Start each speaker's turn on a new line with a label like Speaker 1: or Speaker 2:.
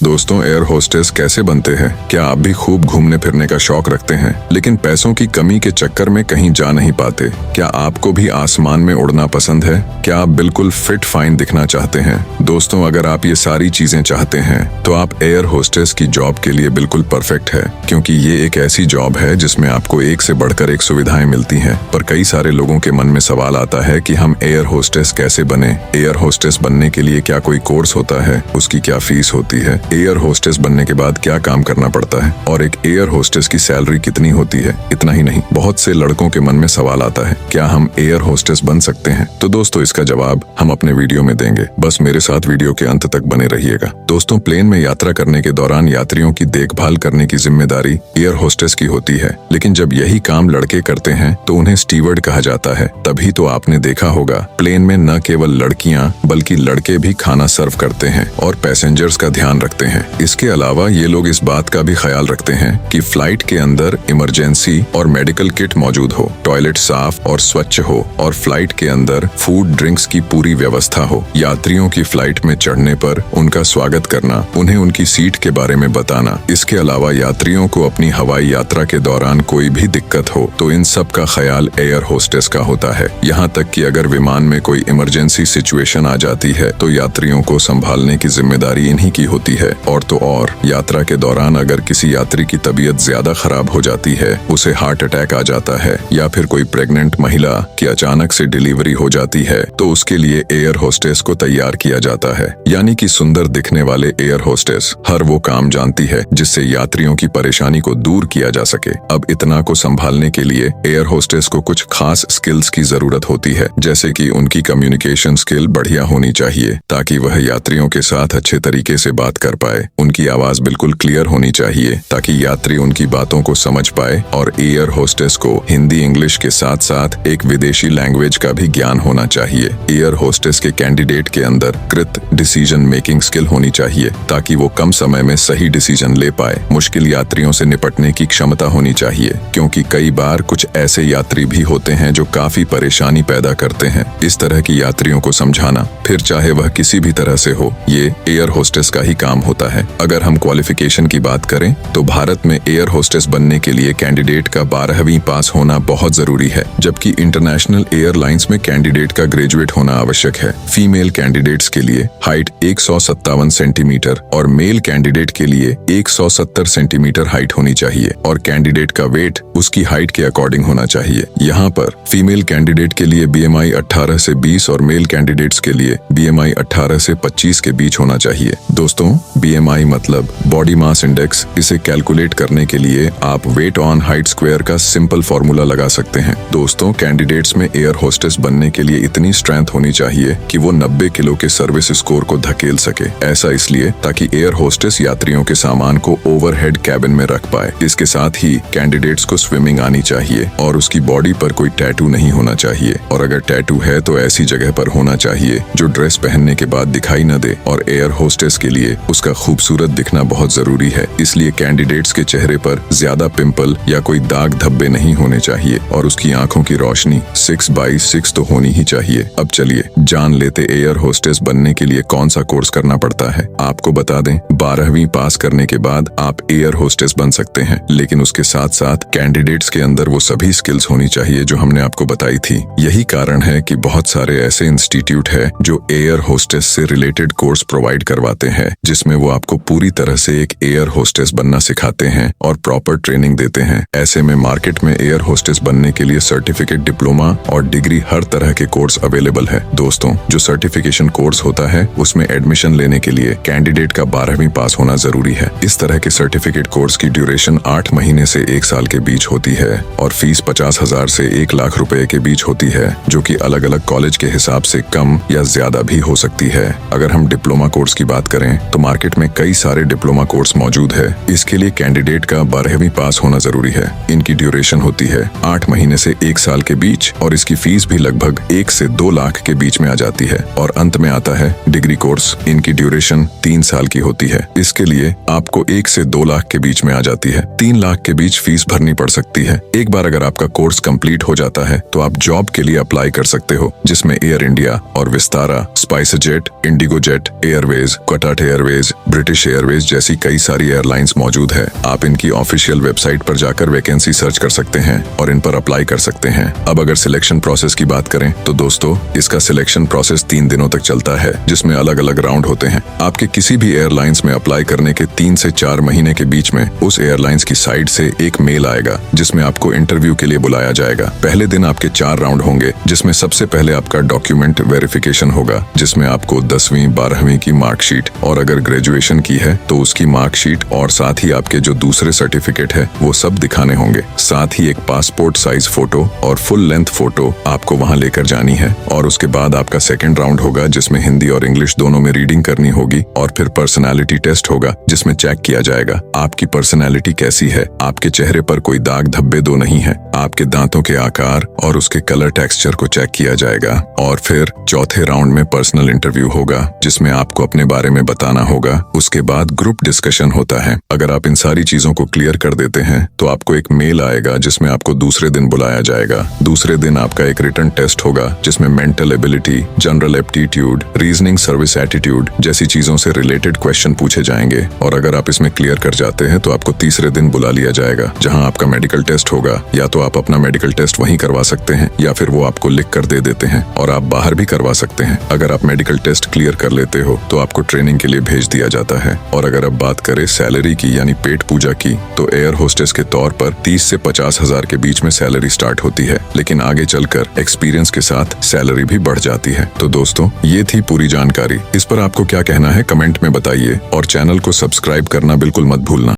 Speaker 1: दोस्तों, air hostess कैसे बनते हैं? क्या आप भी खूब घूमने फिरने का शौक रखते हैं लेकिन पैसों की कमी के चक्कर में कहीं जा नहीं पाते? क्या आपको भी आसमान में उड़ना पसंद है? क्या आप बिल्कुल फिट फाइन दिखना चाहते हैं? दोस्तों, अगर आप ये सारी चीजें चाहते हैं तो आप एयर होस्टेस की जॉब के लिए बिल्कुल परफेक्ट है, क्योंकि ये एक ऐसी जॉब है जिसमें आपको एक से बढ़कर एक सुविधाएं मिलती हैं। पर कई सारे लोगों के मन में सवाल आता है कि हम एयर होस्टेस कैसे बने? एयर होस्टेस बनने के लिए क्या कोई कोर्स होता है? उसकी क्या फीस होती है? एयर होस्टेस बनने के बाद क्या काम करना पड़ता है? और एक एयर होस्टेस की सैलरी कितनी होती है? इतना ही नहीं, बहुत से लड़कों के मन में सवाल आता है, क्या हम एयर होस्टेस बन सकते हैं? तो दोस्तों, इसका जवाब हम अपने वीडियो में देंगे। बस मेरे साथ वीडियो के अंत तक बने रहिएगा। दोस्तों, प्लेन में यात्रा करने के दौरान यात्रियों की देखभाल करने की जिम्मेदारी एयर होस्टेस की होती है, लेकिन जब यही काम लड़के करते हैं तो उन्हें स्टीवर्ड कहा जाता है। तभी तो आपने देखा होगा, प्लेन में न केवल लड़कियां बल्कि लड़के भी खाना सर्व करते हैं और पैसेंजर्स का ध्यान रखते हैं। इसके अलावा ये लोग इस बात का भी ख्याल रखते हैं कि फ्लाइट के अंदर इमरजेंसी और मेडिकल किट मौजूद हो, टॉयलेट साफ और स्वच्छ हो और फ्लाइट के अंदर फूड ड्रिंक्स की पूरी व्यवस्था हो। यात्रियों की फ्लाइट में चढ़ने पर उनका स्वागत करना, उन्हें उनकी सीट के बारे में बताना। इसके अलावा यात्रियों को अपनी हवाई यात्रा के दौरान कोई भी दिक्कत हो तो इन सब का ख्याल एयर होस्टेस का होता है। यहाँ तक कि अगर विमान में कोई इमरजेंसी सिचुएशन आ जाती है तो यात्रियों को संभालने की जिम्मेदारी इन्हीं की होती है। और तो और, यात्रा के दौरान अगर किसी यात्री की तबीयत ज्यादा खराब हो जाती है, उसे हार्ट अटैक आ जाता है या फिर कोई प्रेग्नेंट महिला की अचानक से डिलीवरी हो जाती है तो उसके लिए एयर होस्टेस को तैयार किया जाता है। यानी कि सुंदर दिखने वाले एयर होस्टेस हर वो काम जानती है जिससे यात्रियों की परेशानी को दूर किया जा सके। अब इतना को संभालने के लिए एयर होस्टेस को कुछ खास स्किल्स की जरूरत होती है, जैसे कि उनकी कम्युनिकेशन स्किल बढ़िया होनी चाहिए ताकि वह यात्रियों के साथ अच्छे तरीके से बात कर पाए। उनकी आवाज बिल्कुल क्लियर होनी चाहिए ताकि यात्री उनकी बातों को समझ पाए और एयर होस्टेस को हिंदी इंग्लिश के साथ साथ एक विदेशी लैंग्वेज का भी ज्ञान होना चाहिए। एयर होस्टेस के कैंडिडेट के अंदर कृत डिसीजन मेकिंग स्किल होनी चाहिए ताकि वो कम समय में सही डिसीजन ले पाए। मुश्किल यात्रियों से निपटने की क्षमता होनी चाहिए, क्योंकि कई बार कुछ ऐसे यात्री भी होते हैं जो काफी परेशानी पैदा करते हैं। इस तरह की यात्रियों को समझाना, फिर चाहे वह किसी भी तरह से हो, ये एयर होस्टेस का ही काम होता है। अगर हम क्वालिफिकेशन की बात करें तो भारत में एयर होस्टेस बनने के लिए कैंडिडेट का 12वीं पास होना बहुत जरूरी है, जबकि इंटरनेशनल एयरलाइंस में कैंडिडेट का ग्रेजुएट होना आवश्यक है। फीमेल कैंडिडेट्स के लिए हाइट 157 सेंटीमीटर और मेल कैंडिडेट के लिए 170 सेंटीमीटर हाइट होनी चाहिए और कैंडिडेट का वेट उसकी हाइट के अकॉर्डिंग होना चाहिए। यहाँ पर फीमेल कैंडिडेट के लिए BMI 18 से 20 और मेल कैंडिडेट्स के लिए BMI 18 से 25 के बीच होना चाहिए। दोस्तों, BMI मतलब बॉडी मास इंडेक्स। इसे कैलकुलेट करने के लिए आप वेट ऑन हाइट स्क्वायर का सिंपल फॉर्मूला लगा सकते हैं। दोस्तों, कैंडिडेट्स में एयर होस्टेस बनने के लिए इतनी स्ट्रेंथ होनी चाहिए कि वो 90 किलो के सर्विस स्कोर को धकेल सके। ऐसा इसलिए ताकि एयर होस्टेस यात्रियों के सामान को ओवरहेड कैबिन में रख पाए। इसके साथ ही कैंडिडेट्स को स्विमिंग आनी चाहिए और उसकी बॉडी पर कोई टैटू नहीं होना चाहिए, और अगर टैटू है तो ऐसी जगह पर होना चाहिए जो ड्रेस पहनने के बाद दिखाई न दे। और एयर होस्टेस के लिए उसका खूबसूरत दिखना बहुत जरूरी है, इसलिए कैंडिडेट्स के चेहरे पर ज्यादा पिंपल या कोई दाग धब्बे नहीं होने चाहिए और उसकी आंखों की रोशनी 6/6 तो होनी ही चाहिए। अब चलिए जान लेते एयर होस्टेस बनने के लिए कौन सा कोर्स करना पड़ता है। आपको बता दें, 12वीं पास करने के बाद आप एयर होस्टेस बन सकते हैं, लेकिन उसके साथ साथ कैंडिडेट्स के अंदर वो सभी स्किल्स होनी चाहिए जो हमने आपको बताई थी। यही कारण है कि बहुत सारे ऐसे इंस्टीट्यूट है जो एयर होस्टेस से रिलेटेड कोर्स प्रोवाइड करवाते हैं, जिसमें वो आपको पूरी तरह से एक एयर होस्टेस बनना सिखाते हैं और प्रॉपर ट्रेनिंग देते हैं। ऐसे में मार्केट में एयर होस्टेस बनने के लिए सर्टिफिकेट, डिप्लोमा और डिग्री हर तरह के कोर्स अवेलेबल है। दोस्तों, जो सर्टिफिकेशन कोर्स होता है उसमें एडमिशन लेने के लिए कैंडिडेट का 12वीं पास होना जरूरी है। इस तरह के सर्टिफिकेट कोर्स की ड्यूरेशन 8 महीने से 1 साल के बीच होती है और फीस 50,000 से 1 लाख रुपए के बीच होती है, जो कि अलग अलग कॉलेज के हिसाब से कम या ज्यादा भी हो सकती है। अगर हम डिप्लोमा कोर्स की बात करें तो मार्केट में कई सारे डिप्लोमा कोर्स मौजूद है। इसके लिए कैंडिडेट का 12वीं पास होना जरूरी है। इनकी ड्यूरेशन होती है 8 महीने से 1 साल के बीच और इसकी फीस भी लगभग 1 से 2 लाख के बीच में आ जाती है। और अंत में आता है डिग्री कोर्स। इनकी ड्यूरेशन 3 साल की होती है। इसके लिए आपको 1 से 2 लाख के बीच में आ जाती है। 3 लाख के बीच फीस भरनी पड़ सकती है। एक बार अगर आपका कोर्स कंप्लीट हो जाता है तो आप जॉब के लिए अप्लाई कर सकते हो, जिसमें एयर इंडिया और Vistara, SpiceJet, Indigo jet Airways, कटार एयरवेज, ब्रिटिश एयरवेज जैसी कई सारी एयरलाइंस मौजूद है। आप इनकी ऑफिशियल वेबसाइट पर जाकर वैकेंसी सर्च कर सकते हैं और इन पर अप्लाई कर सकते हैं। अब अगर सिलेक्शन प्रोसेस की बात करें तो दोस्तों, इसका सिलेक्शन प्रोसेस 3 दिनों तक चलता है, जिसमें अलग अलग राउंड होते हैं। आपके किसी भी एयरलाइंस में अप्लाई करने के 3 से 4 महीने के बीच में उस एयरलाइंस की साइट से एक मेल आएगा जिसमें आपको इंटरव्यू के लिए बुलाया जाएगा। पहले दिन आपके 4 राउंड होंगे, जिसमें सबसे पहले आपका डॉक्यूमेंट वेरिफिकेशन होगा, जिसमें आपको 10वीं 12वीं की मार्कशीट और अगर ग्रेजुएशन की है तो उसकी मार्कशीट और साथ ही आपके जो दूसरे सर्टिफिकेट है वो सब दिखाने होंगे। साथ ही एक पासपोर्ट साइज फोटो और फुल लेंथ फोटो आपको वहां लेकर जानी है। और उसके बाद आपका सेकंड राउंड होगा जिसमें हिंदी और इंग्लिश दोनों में रीडिंग करनी होगी। और फिर पर्सनालिटी टेस्ट होगा जिसमें चेक किया जाएगा आपकी पर्सनालिटी कैसी है। आपके चेहरे पर कोई दाग धब्बे तो नहीं है। आपके दांतों के आकार और उसके कलर टेक्सचर को चेक किया जाएगा। और फिर चौथे राउंड में पर्सनल इंटरव्यू होगा जिसमें आपको अपने बारे में बताना होगा। उसके बाद ग्रुप डिस्कशन होता है। अगर आप इन सारी चीजों को क्लियर कर देते हैं तो आपको एक मेल आएगा जिसमें आपको दूसरे दिन बुलाया जाएगा। दूसरे दिन आपका एक रिटन टेस्ट होगा जिसमें mental ability, general aptitude, reasoning, service attitude जैसी चीजों से रिलेटेड क्वेश्चन पूछे जाएंगे। और अगर आप इसमें क्लियर कर जाते हैं तो आपको तीसरे दिन बुला लिया जाएगा जहां आपका मेडिकल टेस्ट होगा। या तो आप अपना मेडिकल टेस्ट वहीं करवा सकते हैं या फिर वो आपको लिख कर दे देते हैं और आप बाहर भी करवा सकते हैं। अगर आप मेडिकल टेस्ट क्लियर कर लेते हो तो आपको ट्रेनिंग के लिए भेज दिया जाता है। और अगर अब बात करें सैलरी की यानी पेट पूजा की, तो एयर होस्टेस के तौर पर 30 से 50 हजार के बीच में सैलरी स्टार्ट होती है, लेकिन आगे चलकर एक्सपीरियंस के साथ सैलरी भी बढ़ जाती है। तो दोस्तों, ये थी पूरी जानकारी। इस पर आपको क्या कहना है कमेंट में बताइए और चैनल को सब्सक्राइब करना बिल्कुल मत भूलना।